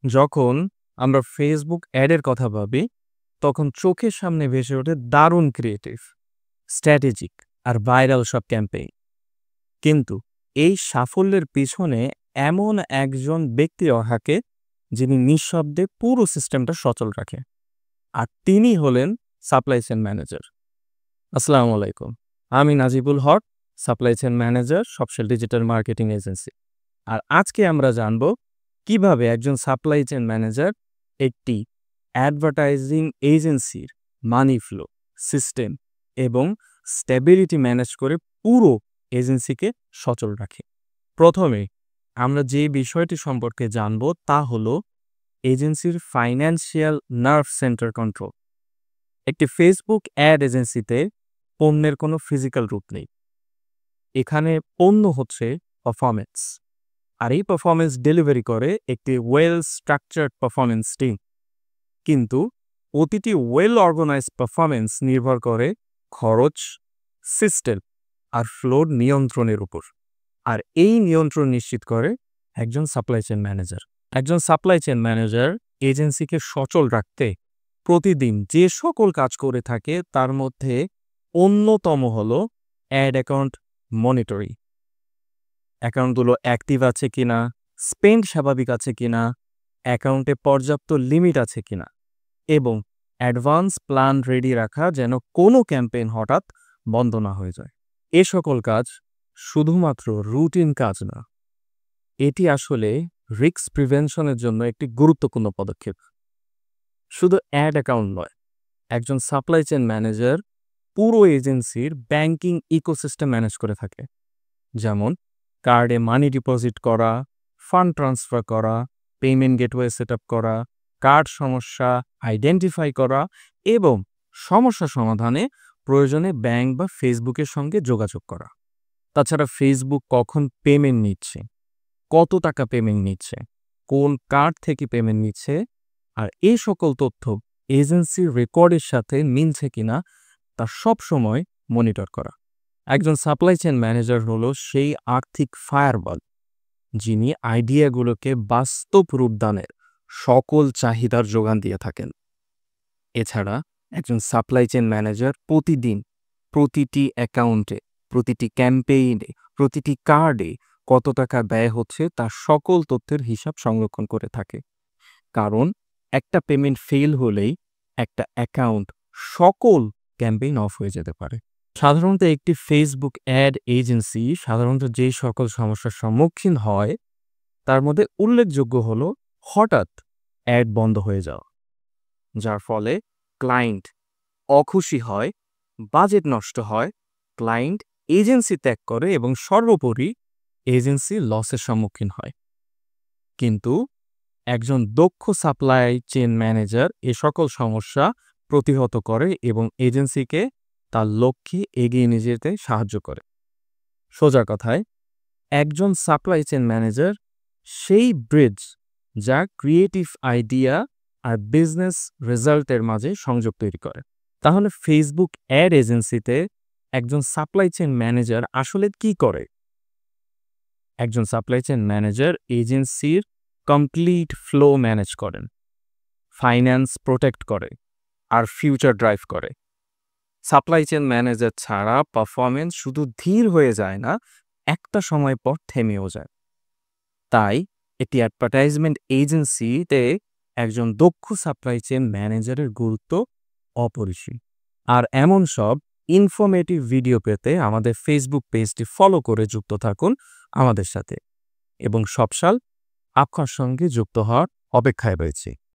যখন আমরা ফেসবুক অ্যাডের কথা ভাবি, তখন চোখের সামনে ভেসে ওঠে দারুণ ক্রিয়েটিভ, স্ট্র্যাটেজিক আর ভাইরাল সব ক্যাম্পেইন। কিন্তু এই সাফল্যের পিছনে এমন একজন ব্যক্তি থাকে যিনি নিঃশব্দে পুরো সিস্টেমটা সচল রাখে, আর তিনি হলেন সাপ্লাই চেইন ম্যানেজার। আসসালামু আলাইকুম, আমি Najibul Haque, supply chain manager, সবশেল ডিজিটাল মার্কেটিং এজেন্সি। আর আজকে আমরা জানব কিভাবে একজন সাপ্লাই চেইন ম্যানেজার একটি অ্যাডভার্টাইজিং এজেন্সির মানি ফ্লো, সিস্টেম এবং স্টেবিলিটি ম্যানেজ করে পুরো এজেন্সিকে সচল রাখে। প্রথমে আমরা যে বিষয়টি সম্পর্কে জানব তা হলো এজেন্সির ফাইন্যান্সিয়াল নার্ভ সেন্টার কন্ট্রোল। একটি ফেসবুক অ্যাড এজেন্সিতে পণ্যের কোনো ফিজিক্যাল রূপ নেই। এখানে পণ্য হচ্ছে পারফরমেন্স, আর এই পারফরমেন্স ডেলিভারি করে একটি ওয়েল স্ট্রাকচার্ড পারফরমেন্স টিম। কিন্তু প্রতিটি ওয়েল অর্গানাইজড পারফরমেন্স নির্ভর করে খরচ, সিস্টেম আর ফ্লোর নিয়ন্ত্রণের উপর। আর এই নিয়ন্ত্রণ নিশ্চিত করে একজন সাপ্লাই চেইন ম্যানেজার। একজন সাপ্লাই চেইন ম্যানেজার এজেন্সিকে সচল রাখতে প্রতিদিন যে সকল কাজ করে থাকে তার মধ্যে অন্যতম হল অ্যাড অ্যাকাউন্ট মনিটরিং। অ্যাকাউন্টগুলো অ্যাক্টিভ আছে কিনা, স্পেন্ড স্বাভাবিক আছে কিনা, অ্যাকাউন্টে পর্যাপ্ত লিমিট আছে কিনা, এবং অ্যাডভান্স প্ল্যান রেডি রাখা যেন কোনো ক্যাম্পেইন হঠাৎ বন্ধ না হয়ে যায়। এ সকল কাজ শুধুমাত্র রুটিন কাজ না, এটি আসলে রিস্ক প্রিভেনশনের জন্য একটি গুরুত্বপূর্ণ পদক্ষেপ। শুধু অ্যাড অ্যাকাউন্ট নয়, একজন সাপ্লাই চেইন ম্যানেজার পুরো এজেন্সির ব্যাংকিং ইকোসিস্টেম ম্যানেজ করে থাকে, যেমন কার্ডে মানি ডিপোজিট করা, ফান্ড ট্রান্সফার করা, পেমেন্ট গেটওয়ে সেট আপ করা, কার্ড সমস্যা আইডেন্টিফাই করা এবং সমস্যা সমাধানে প্রয়োজনে ব্যাংক বা ফেসবুকের সঙ্গে যোগাযোগ করা। তাছাড়া ফেসবুক কখন পেমেন্ট নিচ্ছে, কত টাকা পেমেন্ট নিচ্ছে, কোন কার্ড থেকে পেমেন্ট নিচ্ছে, আর এই সকল তথ্য এজেন্সির রেকর্ডের সাথে মিলছে কিনা তা সব সময় মনিটর করা। একজন সাপ্লাই চেইন ম্যানেজার হলো সেই আর্থিক ফায়ারওয়াল যিনি আইডিয়াগুলোকে বাস্তব রূপদানের সকল চাহিদার যোগান দিয়ে থাকেন। এছাড়া একজন সাপ্লাই চেইন ম্যানেজার প্রতিদিন প্রতিটি অ্যাকাউন্টে, প্রতিটি ক্যাম্পেইনে, প্রতিটি কার্ডে কত টাকা ব্যয় হচ্ছে তার সকল তথ্যের হিসাব সংরক্ষণ করে থাকে। কারণ একটা পেমেন্ট ফেল হলেই একটা অ্যাকাউন্ট, সকল ক্যাম্পেইন অফ হয়ে যেতে পারে। সাধারণত একটি ফেসবুক অ্যাড এজেন্সি সাধারণত যে সকল সমস্যার সম্মুখীন হয় তার মধ্যে উল্লেখযোগ্য হল হঠাৎ অ্যাড বন্ধ হয়ে যাওয়া, যার ফলে ক্লায়েন্ট অখুশি হয়, বাজেট নষ্ট হয়, ক্লায়েন্ট এজেন্সি ত্যাগ করে এবং সর্বোপরি এজেন্সি লসের সম্মুখীন হয়। কিন্তু একজন দক্ষ সাপ্লাই চেইন ম্যানেজার এ সকল সমস্যা প্রতিহত করে এবং এজেন্সিকে তার লক্ষ্যে এগিয়ে নিয়ে যেতে সাহায্য করে। সোজা কথায়, একজন সাপ্লাই চেইন ম্যানেজার সেই ব্রিজ যা ক্রিয়েটিভ আইডিয়া আর বিজনেস রেজাল্টের মাঝে সংযোগ তৈরি করে। তাহলে ফেসবুক অ্যাড এজেন্সিতে একজন সাপ্লাই চেইন ম্যানেজার আসলে কি করে? একজন সাপ্লাই চেইন ম্যানেজার এজেন্সির কমপ্লিট ফ্লো ম্যানেজ করেন, ফাইন্যান্স প্রোটেক্ট করে আর ফিউচার ড্রাইভ করে। সাপ্লাই চেইন ম্যানেজার ছাড়া পারফরমেন্স শুধু ধীর হয়ে যায় না, একটা সময় পর থেমেও যায়। তাই একটি অ্যাডভার্টাইজমেন্ট এজেন্সিতে একজন দক্ষ সাপ্লাই চেইন ম্যানেজারের গুরুত্ব অপরিসীম। আর এমন সব ইনফরমেটিভ ভিডিও পেতে আমাদের ফেসবুক পেজটি ফলো করে যুক্ত থাকুন আমাদের সাথে, এবং সবসাল আপনার সঙ্গে যুক্ত হওয়ার অপেক্ষায় রয়েছি।